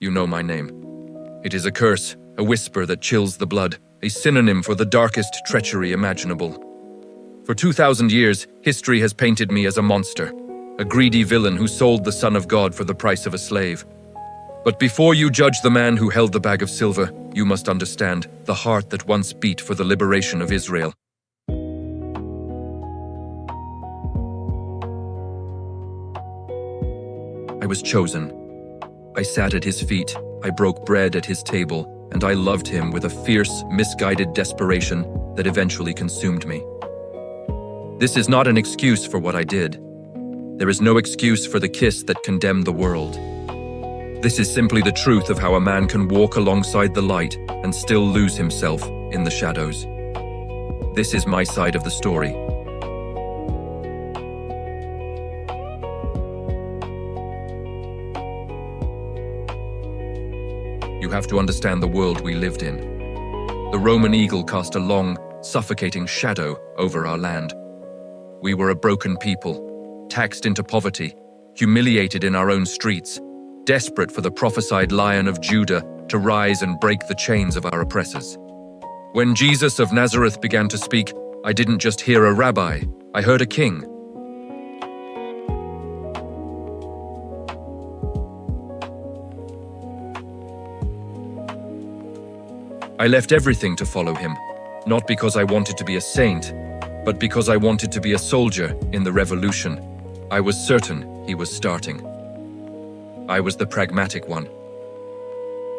you know my name. It is a curse, a whisper that chills the blood, a synonym for the darkest treachery imaginable. For 2,000 years, history has painted me as a monster, a greedy villain who sold the Son of God for the price of a slave. But before you judge the man who held the bag of silver, you must understand the heart that once beat for the liberation of Israel. I was chosen. I sat at his feet, I broke bread at his table, and I loved him with a fierce, misguided desperation that eventually consumed me. This is not an excuse for what I did. There is no excuse for the kiss that condemned the world. This is simply the truth of how a man can walk alongside the light and still lose himself in the shadows. This is my side of the story. You have to understand the world we lived in. The Roman eagle cast a long, suffocating shadow over our land. We were a broken people, taxed into poverty, humiliated in our own streets, desperate for the prophesied Lion of Judah to rise and break the chains of our oppressors. When Jesus of Nazareth began to speak, I didn't just hear a rabbi, I heard a king. I left everything to follow him, not because I wanted to be a saint, but because I wanted to be a soldier in the revolution. I was certain he was starting. I was the pragmatic one.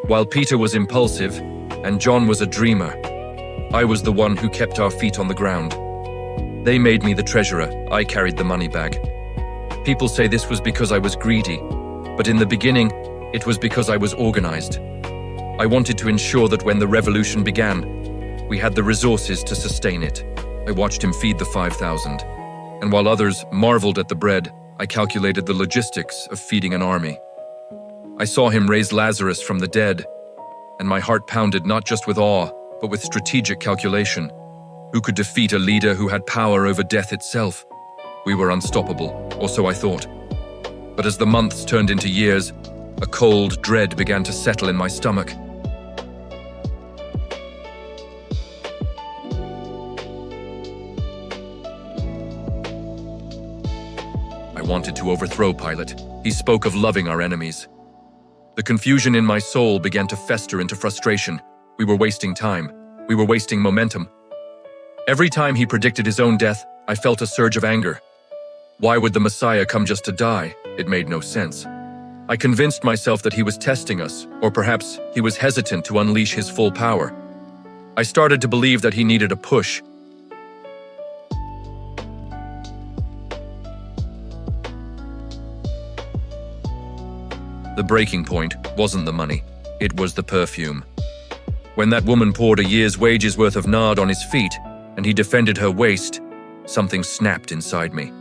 While Peter was impulsive and John was a dreamer, I was the one who kept our feet on the ground. They made me the treasurer, I carried the money bag. People say this was because I was greedy, but in the beginning, it was because I was organized. I wanted to ensure that when the revolution began, we had the resources to sustain it. I watched him feed the 5,000, and while others marveled at the bread, I calculated the logistics of feeding an army. I saw him raise Lazarus from the dead, and my heart pounded not just with awe, but with strategic calculation. Who could defeat a leader who had power over death itself? We were unstoppable, or so I thought. But as the months turned into years, a cold dread began to settle in my stomach. I wanted to overthrow Pilate. He spoke of loving our enemies. The confusion in my soul began to fester into frustration. We were wasting time. We were wasting momentum. Every time he predicted his own death, I felt a surge of anger. Why would the Messiah come just to die? It made no sense. I convinced myself that he was testing us, or perhaps he was hesitant to unleash his full power. I started to believe that he needed a push. The breaking point wasn't the money, it was the perfume. When that woman poured a year's wages worth of nard on his feet, and he defended her waist, something snapped inside me.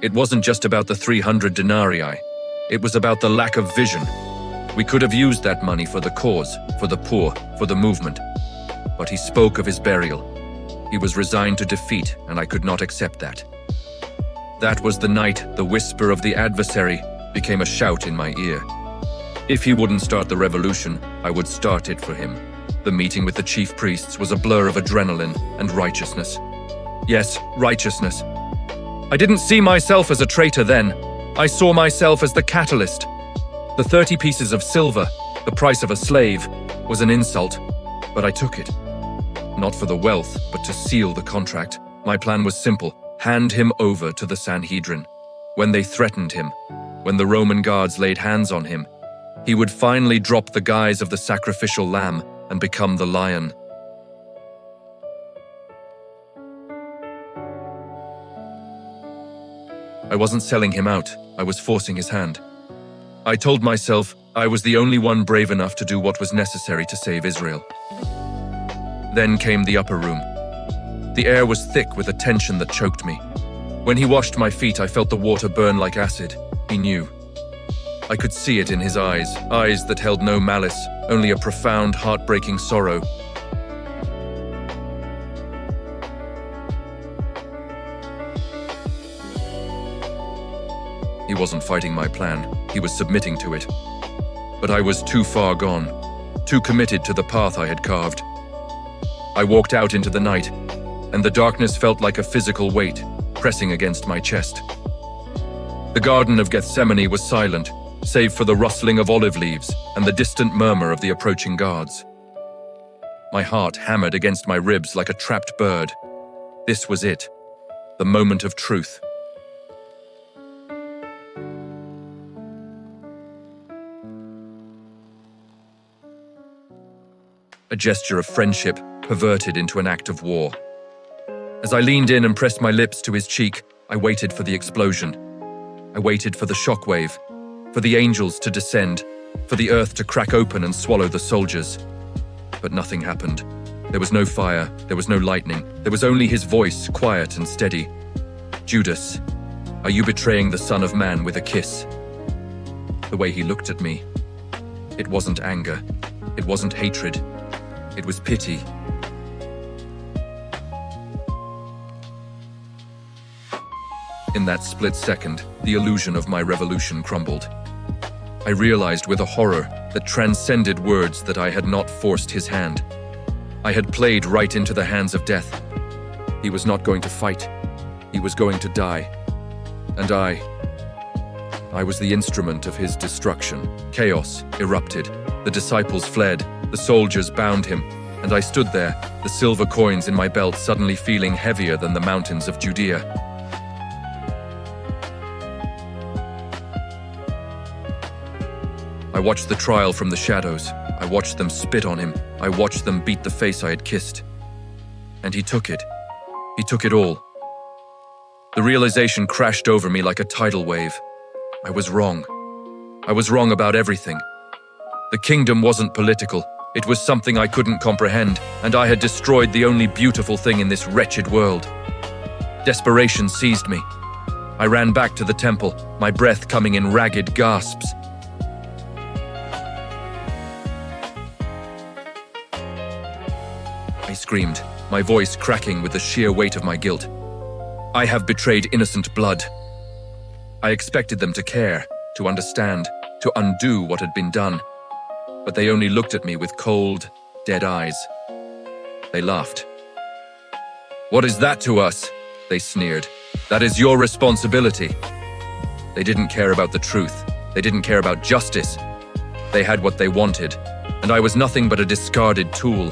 It wasn't just about the 300 denarii. It was about the lack of vision. We could have used that money for the cause, for the poor, for the movement. But he spoke of his burial. He was resigned to defeat, and I could not accept that. That was the night the whisper of the adversary became a shout in my ear. If he wouldn't start the revolution, I would start it for him. The meeting with the chief priests was a blur of adrenaline and righteousness. Yes, righteousness. I didn't see myself as a traitor then. I saw myself as the catalyst. The 30 pieces of silver, the price of a slave, was an insult, but I took it. Not for the wealth, but to seal the contract. My plan was simple: hand him over to the Sanhedrin. When they threatened him, when the Roman guards laid hands on him, he would finally drop the guise of the sacrificial lamb and become the lion. I wasn't selling him out, I was forcing his hand. I told myself I was the only one brave enough to do what was necessary to save Israel. Then came the upper room. The air was thick with a tension that choked me. When he washed my feet, I felt the water burn like acid. He knew. I could see it in his eyes that held no malice, only a profound, heartbreaking sorrow. He wasn't fighting my plan, he was submitting to it. but I was too far gone, too committed to the path I had carved. I walked out into the night, and the darkness felt like a physical weight pressing against my chest. The Garden of Gethsemane was silent, save for the rustling of olive leaves and the distant murmur of the approaching guards. My heart hammered against my ribs like a trapped bird. This was it, the moment of truth. A gesture of friendship perverted into an act of war. As I leaned in and pressed my lips to his cheek, I waited for the explosion. I waited for the shockwave, for the angels to descend, for the earth to crack open and swallow the soldiers. But nothing happened. There was no fire, there was no lightning, there was only his voice, quiet and steady. "Judas, are you betraying the Son of Man with a kiss?" The way he looked at me. It wasn't anger, it wasn't hatred, it was pity. In that split second, the illusion of my revolution crumbled. I realized with a horror that transcended words that I had not forced his hand. I had played right into the hands of death. He was not going to fight. He was going to die. And I was the instrument of his destruction. Chaos erupted. The disciples fled. The soldiers bound him. And I stood there, the silver coins in my belt suddenly feeling heavier than the mountains of Judea. I watched the trial from the shadows. I watched them spit on him. I watched them beat the face I had kissed. And he took it. He took it all. The realization crashed over me like a tidal wave. I was wrong. I was wrong about everything. The kingdom wasn't political. It was something I couldn't comprehend, and I had destroyed the only beautiful thing in this wretched world. Desperation seized me. I ran back to the temple, my breath coming in ragged gasps. I screamed, my voice cracking with the sheer weight of my guilt. I have betrayed innocent blood. I expected them to care, to understand, to undo what had been done. But they only looked at me with cold, dead eyes. They laughed. "What is that to us?" they sneered. "That is your responsibility." They didn't care about the truth. They didn't care about justice. They had what they wanted, and I was nothing but a discarded tool.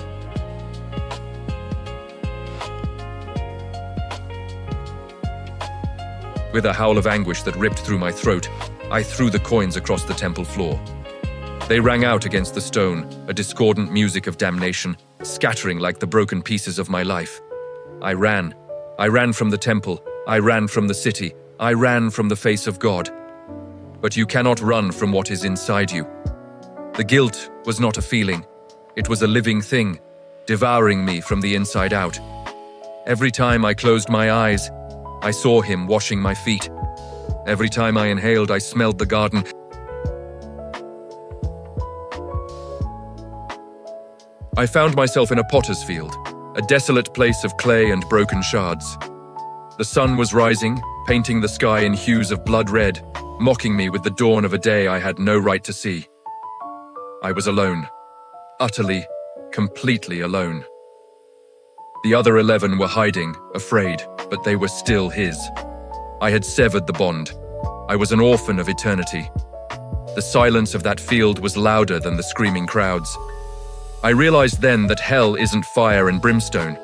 With a howl of anguish that ripped through my throat, I threw the coins across the temple floor. They rang out against the stone, a discordant music of damnation, scattering like the broken pieces of my life. I ran. I ran from the temple. I ran from the city. I ran from the face of God. But you cannot run from what is inside you. The guilt was not a feeling. It was a living thing, devouring me from the inside out. Every time I closed my eyes, I saw him washing my feet. Every time I inhaled, I smelled the garden. I found myself in a potter's field, a desolate place of clay and broken shards. The sun was rising, painting the sky in hues of blood red, mocking me with the dawn of a day I had no right to see. I was alone, utterly, completely alone. The other 11 were hiding, afraid, but they were still his. I had severed the bond. I was an orphan of eternity. The silence of that field was louder than the screaming crowds. I realized then that hell isn't fire and brimstone.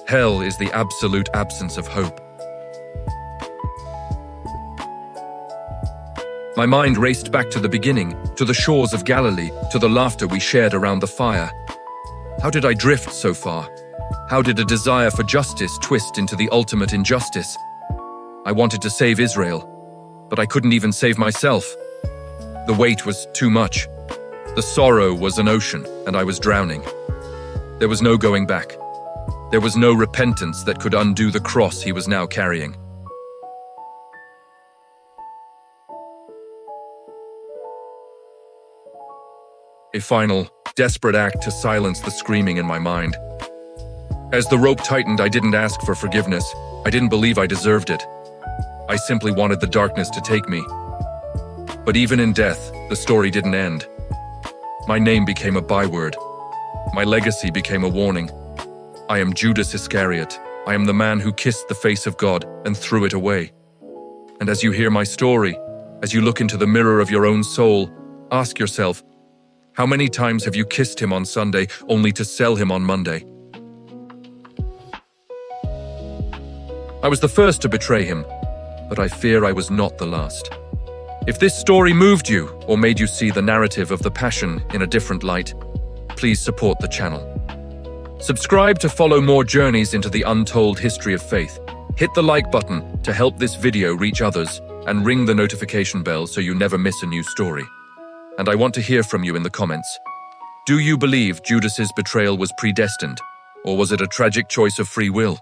Hell is the absolute absence of hope. My mind raced back to the beginning, to the shores of Galilee, to the laughter we shared around the fire. How did I drift so far? How did a desire for justice twist into the ultimate injustice? I wanted to save Israel, but I couldn't even save myself. The weight was too much. The sorrow was an ocean, and I was drowning. There was no going back. There was no repentance that could undo the cross he was now carrying. A final, desperate act to silence the screaming in my mind. As the rope tightened, I didn't ask for forgiveness. I didn't believe I deserved it. I simply wanted the darkness to take me. But even in death, the story didn't end. My name became a byword. My legacy became a warning. I am Judas Iscariot. I am the man who kissed the face of God and threw it away. And as you hear my story, as you look into the mirror of your own soul, ask yourself, how many times have you kissed him on Sunday only to sell him on Monday? I was the first to betray him, but I fear I was not the last. If this story moved you or made you see the narrative of the Passion in a different light, please support the channel. Subscribe to follow more journeys into the untold history of faith. Hit the like button to help this video reach others, and ring the notification bell so you never miss a new story. And I want to hear from you in the comments. Do you believe Judas's betrayal was predestined, or was it a tragic choice of free will?